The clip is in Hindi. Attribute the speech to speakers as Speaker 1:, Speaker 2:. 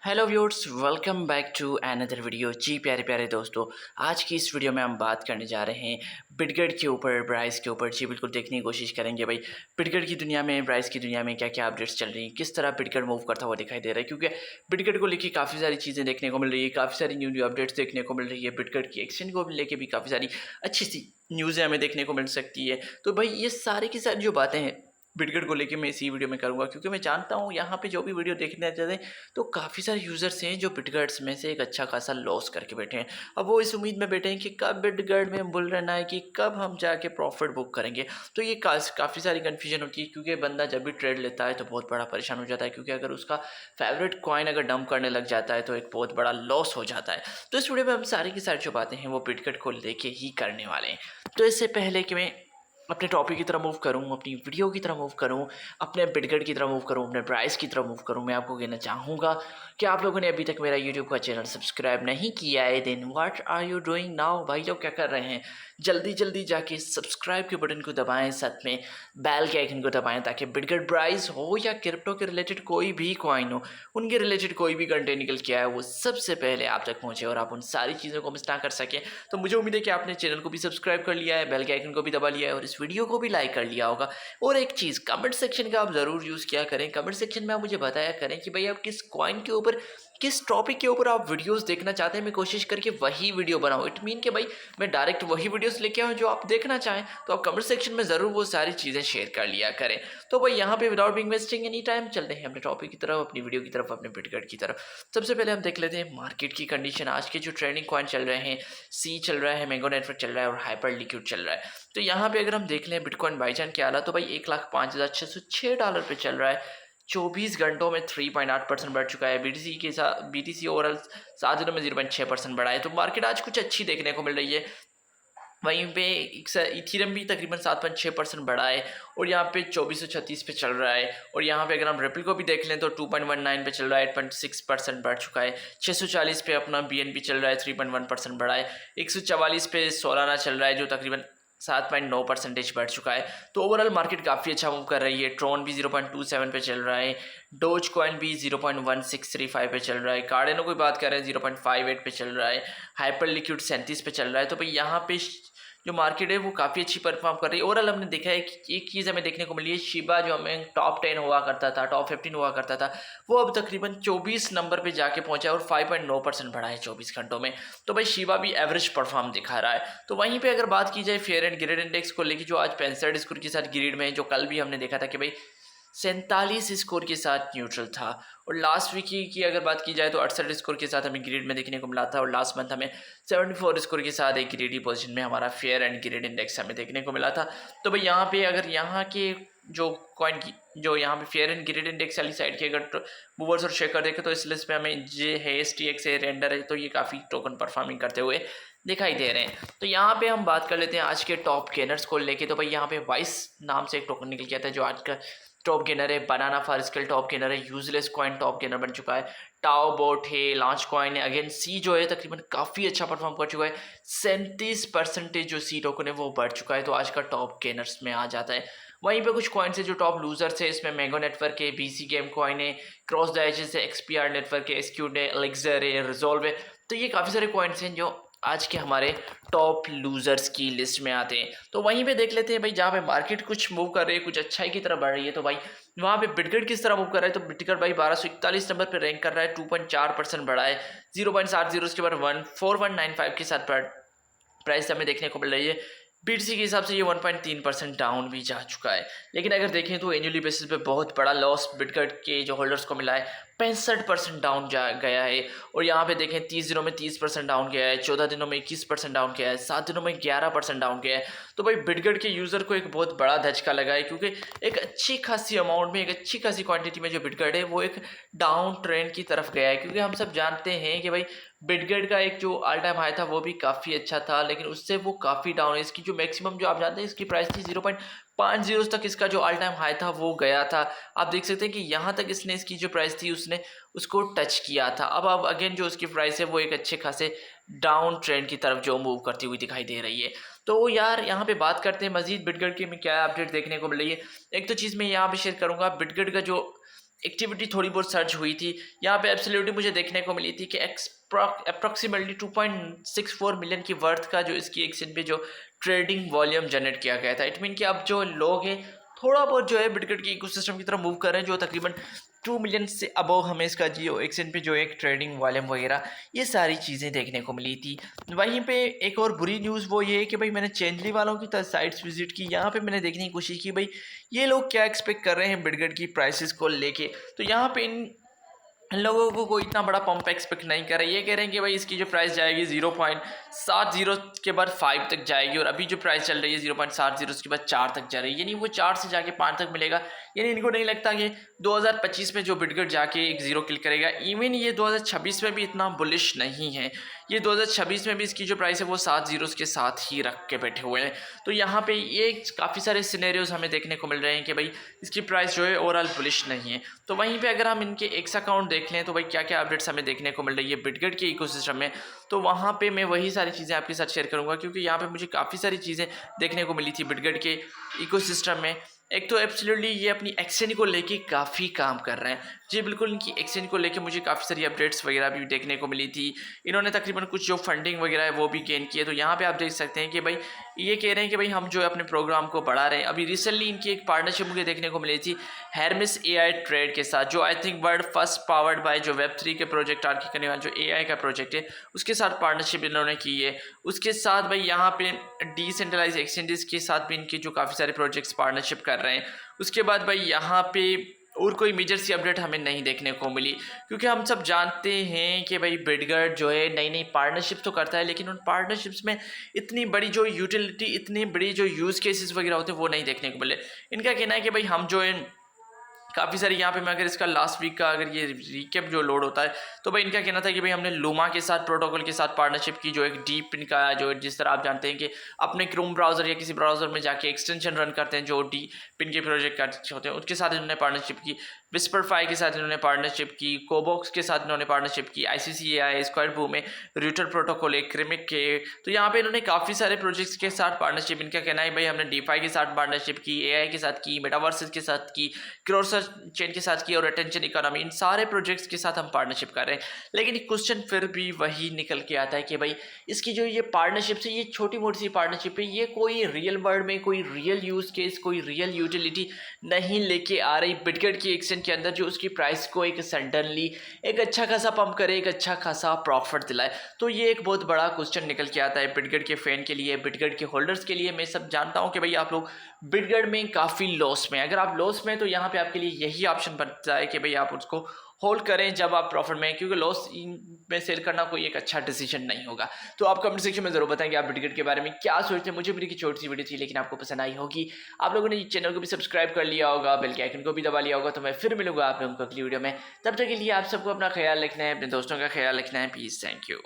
Speaker 1: Hello viewers, welcome back to another video. जी प्यारे प्यारे दोस्तों, आज की इस वीडियो में हम बात करने जा रहे हैं बिटगेट के ऊपर, ब्राइस के ऊपर। जी बिल्कुल, देखने की कोशिश करेंगे भाई बिटगेट की दुनिया में, ब्राइस की दुनिया में क्या क्या अपडेट्स चल रही हैं, किस तरह बिटगेट मूव करता हुआ दिखाई दे रहा है। क्योंकि बिटगेट को लेकर काफ़ी सारी चीज़ें देखने को मिल रही है, काफ़ी सारी न्यू न्यू अपडेट्स देखने को मिल रही है। बिटगेट की एक्सचेंज को लेकर भी काफ़ी सारी अच्छी सी न्यूज़ें हमें देखने को मिल सकती है। तो भाई ये सारी की सारी जो बातें हैं बिटगेट को लेके मैं इसी वीडियो में करूंगा, क्योंकि मैं जानता हूँ यहाँ पे जो भी वीडियो देखने जाते हैं तो काफ़ी सारे यूज़र्स हैं जो बिटगेट्स में से एक अच्छा खासा लॉस करके बैठे हैं। अब वो इस उम्मीद में बैठे हैं कि कब बिटगेट में बुल रन है, कि कब हम जाके प्रॉफिट बुक करेंगे। तो ये काफ़ी सारी कन्फ्यूजन होती है, क्योंकि बंदा जब भी ट्रेड लेता है तो बहुत बड़ा परेशान हो जाता है, क्योंकि अगर उसका फेवरेट कॉइन अगर डंप करने लग जाता है तो एक बहुत बड़ा लॉस हो जाता है। तो इस वीडियो में हम सारी की सारी जो बातें हैं वो बिटगेट को लेके ही करने वाले हैं। तो इससे पहले कि मैं अपने टॉपिक की तरफ मूव करूँ, अपनी वीडियो की तरफ मूव करूँ, अपने बिटगेट की तरफ मूव करूँ, अपने प्राइस की तरफ मूव करूँ, मैं आपको कहना चाहूँगा कि आप लोगों ने अभी तक मेरा यूट्यूब का चैनल सब्सक्राइब नहीं किया है, then what are you doing now. भाई लोग क्या कर रहे हैं, जल्दी जल्दी जाके सब्सक्राइब के बटन को दबाएं, साथ में बेल के आइकन को दबाएं, ताकि बिटगेट प्राइस हो या क्रिप्टो के रिलेटेड कोई भी कॉइन हो, उनके रिलेटेड कोई भी कंटेंट निकल के आया वो सबसे पहले आप तक पहुँचे और आप उन सारी चीज़ों को मिस ना कर सकें। तो मुझे उम्मीद है कि आपने चैनल को भी सब्सक्राइब कर लिया है, बेल के आइकन को भी दबा लिया है और इस वीडियो को भी लाइक कर लिया होगा। और एक चीज़, कमेंट सेक्शन का आप ज़रूर यूज़ किया करें। कमेंट सेक्शन में आप मुझे बताया करें कि भाई आप किस कॉइन के ऊपर, किस टॉपिक के ऊपर आप वीडियोस देखना चाहते हैं। मैं कोशिश करके वही वीडियो बनाऊं। इट मीन कि भाई मैं डायरेक्ट वही वीडियोस लेके आऊँ जो आप देखना चाहें। तो आप कमेंट सेक्शन में ज़रूर वो सारी चीज़ें शेयर कर लिया करें। तो भाई यहाँ पे without Bing wasting any time चलते हैं अपने टॉपिक की तरफ, अपनी वीडियो की तरफ, अपने बिटगेट की तरफ। सबसे पहले हम देख लेते हैं मार्केट की कंडीशन। आज के जो ट्रेंडिंग कॉइन चल रहे हैं, सी चल रहा है, मैंगो नेटवर्क चल रहा है और हाइपर लिक्विड चल रहा है। तो यहाँ पे अगर हम देख लें बिटकॉइन बाईचान के आला, तो भाई $1,05,606 पे चल रहा है। 24 घंटों में 3.8% बढ़ चुका है। बीटीसी के साथ बीटीसी ओवरऑल 7 दिनों में 0.6% बढ़ा है। तो मार्केट आज कुछ अच्छी देखने को मिल रही है। वहीं पे इथीरियम भी तकरीबन 7.6% बढ़ा है और यहाँ पे 2436 पे चल रहा है। और यहाँ पे अगर हम रिपल को भी देख लें तो 2.19 पे चल रहा है, 8.6% बढ़ चुका है। 640 पे अपना बीएनबी चल रहा है, 3.1% बढ़ा है। 144 पे सोलाना चल रहा है जो तकरीबन 7.9% बढ़ चुका है। तो ओवरऑल मार्केट काफ़ी अच्छा मूव कर रही है। ट्रोन भी 0.27 पे चल रहा है, डोज कॉइन भी 0.1635 पे चल रहा है, कार्डेनो की बात करें 0.58 पे चल रहा है, हाइपर लिक्विड 37 पे चल रहा है। तो भाई यहाँ पे जो मार्केट है वो काफ़ी अच्छी परफॉर्म कर रही है। ओवरऑल हमने देखा है कि एक चीज़ हमें देखने को मिली है, शिबा जो हमें टॉप 10 हुआ करता था, टॉप 15 हुआ करता था, वो अब तकरीबन 24 नंबर पे जाके पहुंचा है और 5.9% बढ़ा है 24 घंटों में। तो भाई शिबा भी एवरेज परफॉर्म दिखा रहा है। तो वहीं पे अगर बात की जाए फेयर एंड ग्रेड इंडेक्स को लेकर, जो आज 65 स्कोर के साथ ग्रेड में है, जो कल भी हमने देखा था कि भाई 47 स्कोर के साथ न्यूट्रल था। और लास्ट वीक की अगर बात की जाए तो 68 स्कोर के साथ हमें ग्रेड में देखने को मिला था। और लास्ट मंथ हमें 74 स्कोर के साथ एक ग्रेडी पोजीशन में हमारा फेयर एंड ग्रेड इंडेक्स हमें देखने को मिला था। तो भाई यहाँ पे अगर यहाँ के जो कॉइन की जो यहाँ पे फेयर एंड ग्रेड इंडेक्स वाली साइड के अगर मूवर्स और शेकर देखें तो इस लिस्ट में हमें जे है, STX है, रेंडर है, तो ये काफ़ी टोकन परफॉर्मिंग करते हुए दिखाई दे रहे हैं। तो यहाँ पे हम बात कर लेते हैं आज के टॉप गेनर्स को लेके। तो भाई यहाँ पे वाइस नाम से एक टोकन निकल के आता है जो आज का टॉप गेनर है। बनाना फारिस्कल टॉप गेनर है। यूजलेस कॉइन टॉप गेनर बन चुका है। टाओ बोट है, लॉन्च कॉइन है। अगेन सी जो है तकरीबन काफ़ी अच्छा परफॉर्म कर चुका है। 37% जो सी टोकन है वो बढ़ चुका है, तो आज का टॉप गेनर्स में आ जाता है। वहीं पे कुछ कॉइन्स है जो टॉप लूजर्स है। इसमें मैंगो नेटवर्क है, BC गेम कॉइन है, क्रॉस द एजेस है, XPR नेटवर्क है, एसक्यूड है, एलेक्जर है, रिजॉल्व है। तो ये काफ़ी सारे कॉइन्स हैं जो आज के हमारे टॉप लूजर्स की लिस्ट में आते हैं। तो वहीं पे देख लेते हैं भाई जहाँ पे मार्केट कुछ मूव कर रही है, कुछ अच्छाई की तरफ बढ़ रही है, तो भाई वहाँ पे बिटगेट किस तरह मूव कर रहा है। तो बिटगेट भाई 1241 नंबर पे रैंक कर रहा है, 2.4% बढ़ा है। 0.70 उसके बाद 14195 के साथ प्राइस हमें देखने को मिल रही है। BTC के हिसाब से ये 1.3% डाउन भी जा चुका है। लेकिन अगर देखें तो एनुअली बेसिस पे बहुत बड़ा लॉस बिटगेट के जो होल्डर्स को मिला है, 65% डाउन जा गया है। और यहाँ पे देखें 30 दिनों में 30% डाउन गया है, 14 दिनों में 21% डाउन गया है, 7 दिनों में 11% डाउन गया है। तो भाई बिटगेट के यूज़र को एक बहुत बड़ा धचका लगा है, क्योंकि एक अच्छी खासी अमाउंट में, एक अच्छी खासी क्वांटिटी में जो बिटगेट है वो एक डाउन ट्रेंड की तरफ गया है। क्योंकि हम सब जानते हैं कि भाई बिटगेट का एक जो ऑल टाइम हाई था वो भी काफ़ी अच्छा था, लेकिन उससे वो काफ़ी डाउन है। इसकी जो मैक्सिमम जो आप जानते हैं इसकी प्राइस थी 0.50 तक, इसका जो ऑल टाइम हाई था वो गया था। आप देख सकते हैं कि यहाँ तक इसने इसकी जो प्राइस थी उसने उसको टच किया था। अब अगेन जो उसकी प्राइस है वो एक अच्छे खासे डाउन ट्रेंड की तरफ जो मूव करती हुई दिखाई दे रही है। तो यार यहाँ पे बात करते हैं मजीद बिटगेट की में क्या अपडेट देखने को मिल रही है। एक तो चीज़ मैं यहाँ पे शेयर करूँगा, बिटगेट का जो एक्टिविटी थोड़ी बहुत सर्च हुई थी। यहाँ पे एब्सोल्युटली मुझे देखने को मिली थी कि अप्रॉक्सीमेटली 2.64 मिलियन की वर्थ का जो इसकी एक्सचेंज पे जो ट्रेडिंग वॉल्यूम जनरेट किया गया था। इट मीन कि अब जो लोग हैं थोड़ा बहुत जो है बिटकॉइन के इकोसिस्टम की तरफ मूव कर रहे हैं, जो तकरीबन 2 मिलियन से अबव हमें इसका जियो एक्सचेंज पे जो एक ट्रेडिंग वॉल्यूम वगैरह ये सारी चीज़ें देखने को मिली थी। वहीं पे एक और बुरी न्यूज़ वो ये है कि भाई मैंने चेंजली वालों की साइट्स विजिट की, यहाँ पे मैंने देखने की कोशिश की भाई ये लोग क्या एक्सपेक्ट कर रहे हैं बिटकॉइन की प्राइसेस को लेके। तो यहाँ पे इन लोगों को कोई इतना बड़ा पंप एक्सपेक्ट नहीं कर रहा है। ये कह रहे हैं कि भाई इसकी जो प्राइस जाएगी 0.70 के बाद 5 तक जाएगी, और अभी जो प्राइस चल रही है 0.70 उसके बाद 4 तक जा रही है, यानी वो 4 से जाके 5 तक मिलेगा। यानी इनको नहीं लगता कि 2025 में जो बिटकॉइन जाके एक जीरो किल करेगा। इवन ये 2026 में भी इतना बुलिश नहीं है, ये 2026 में भी इसकी जो प्राइस है वो 7 जीरोस के साथ ही रख के बैठे हुए हैं। तो यहाँ पे ये काफ़ी सारे सिनेरियोज हमें देखने को मिल रहे हैं कि भाई इसकी प्राइस जो है ओवरऑल बुलिश नहीं है। तो वहीं पे अगर हम इनके एक्स अकाउंट देख लें तो भाई क्या क्या अपडेट्स हमें देखने को मिल रही है बिटकॉइन के इकोसिस्टम में, तो वहाँ पे मैं वही सारी चीज़ें आपके साथ शेयर करूँगा, क्योंकि यहाँ पे मुझे काफ़ी सारी चीज़ें देखने को मिली थी बिटकॉइन के इकोसिस्टम में। एक तो एब्सोल्युटली ये अपनी एक्सचेंज को लेके काफ़ी काम कर रहे हैं जी, बिल्कुल इनकी एक्सचेंज को लेके मुझे काफ़ी सारी अपडेट्स वगैरह भी देखने को मिली थी। इन्होंने तकरीबन कुछ जो फंडिंग वगैरह है वो भी गेन की है। तो यहाँ पे आप देख सकते हैं कि भाई ये कह रहे हैं कि भाई हम जो है अपने प्रोग्राम को बढ़ा रहे हैं। अभी रिसेंटली इनकी एक पार्टनरशिप मुझे देखने को मिली थी हेरमिस AI ट्रेड के साथ, जो I think world first powered by जो Web3 के प्रोजेक्ट आर्की करने वाला जो AI का प्रोजेक्ट है उसके साथ पार्टनरशिप इन्होंने की है। उसके साथ भाई यहाँ पे डिसेंट्रलाइज एक्सचेंजेस के साथ भी इनके जो काफ़ी सारे प्रोजेक्ट्स पार्टनरशिप कर रहे हैं। उसके बाद भाई यहाँ पे और कोई मेजर सी अपडेट हमें नहीं देखने को मिली, क्योंकि हम सब जानते हैं कि भाई बिटकॉइन जो है नई नई पार्टनरशिप तो करता है, लेकिन उन पार्टनरशिप्स में इतनी बड़ी जो यूटिलिटी, इतनी बड़ी जो यूज़ केसेस वगैरह होते हैं वो नहीं देखने को मिले। इनका कहना है कि भाई हम जो है काफ़ी सारी यहाँ पे मैं अगर इसका लास्ट वीक का अगर ये रिकेप जो लोड होता है तो भाई इनका कहना था कि भाई हमने लूमा के साथ प्रोटोकॉल के साथ पार्टनरशिप की, जो एक डीप इनका जो जिस तरह आप जानते हैं कि अपने क्रोम ब्राउज़र या किसी ब्राउज़र में जाके एक्सटेंशन रन करते हैं जो डीप इनके प्रोजेक्ट होते हैं, उसके साथ इन्होंने पार्टनरशिप की। विस्परफाई के साथ इन्होंने पार्टनरशिप की, कोबॉक्स के साथ इन्होंने पार्टनरशिप की, ICCAI, स्क्वायर बू में रूटर प्रोटोकॉल है, क्रिमिक के। तो यहाँ पे इन्होंने काफ़ी सारे प्रोजेक्ट्स के साथ पार्टनरशिप, इनका कहना है भाई हमने DeFi के साथ पार्टनरशिप की, AI के साथ की, मेटावर्सेस के साथ की, क्रॉसर चेन के साथ की, और अटेंशन इकोनॉमी, इन सारे प्रोजेक्ट्स के साथ हम पार्टनरशिप कर रहे हैं। लेकिन क्वेश्चन फिर भी वही निकल के आता है कि भाई इसकी जो ये पार्टनरशिप से ये छोटी मोटी सी पार्टनरशिप है, ये कोई रियल वर्ल्ड में कोई रियल यूज़ केस, कोई रियल यूटिलिटी नहीं लेके आ रही बिटकॉइन की एक्सचेंज के अंदर, जो उसकी प्राइस को एक सडनली एक अच्छा खासा पंप करे, एक अच्छा खासा प्रॉफिट दिलाए। तो ये एक बहुत बड़ा क्वेश्चन निकल के आता है बिटकॉइन के फैन के लिए, बिटकॉइन के होल्डर्स के लिए। मैं सब जानता हूँ कि भाई आप लोग बिटकॉइन में काफ़ी लॉस में, अगर आप लॉस में तो यहाँ पे आपके लिए यही ऑप्शन बनता है कि भाई आप उसको होल्ड करें जब आप प्रॉफिट में, क्योंकि लॉस में सेल करना कोई एक अच्छा डिसीजन नहीं होगा। तो आप कमेंट सेक्शन में जरूर बताएंगे आप बिटकॉइन के बारे में क्या सोचते हैं। मुझे मेरी की छोटी सी वीडियो थी लेकिन आपको पसंद आई होगी। आप लोगों ने चैनल को भी सब्सक्राइब कर लिया होगा, बेल के आइकन को भी दबा लिया होगा। तो मैं फिर मिलूंगा आप लोगों को अगली वीडियो में, तब तक के लिए आप सबको अपना ख्याल रखना है, अपने दोस्तों का ख्याल रखना है। Please, thank you.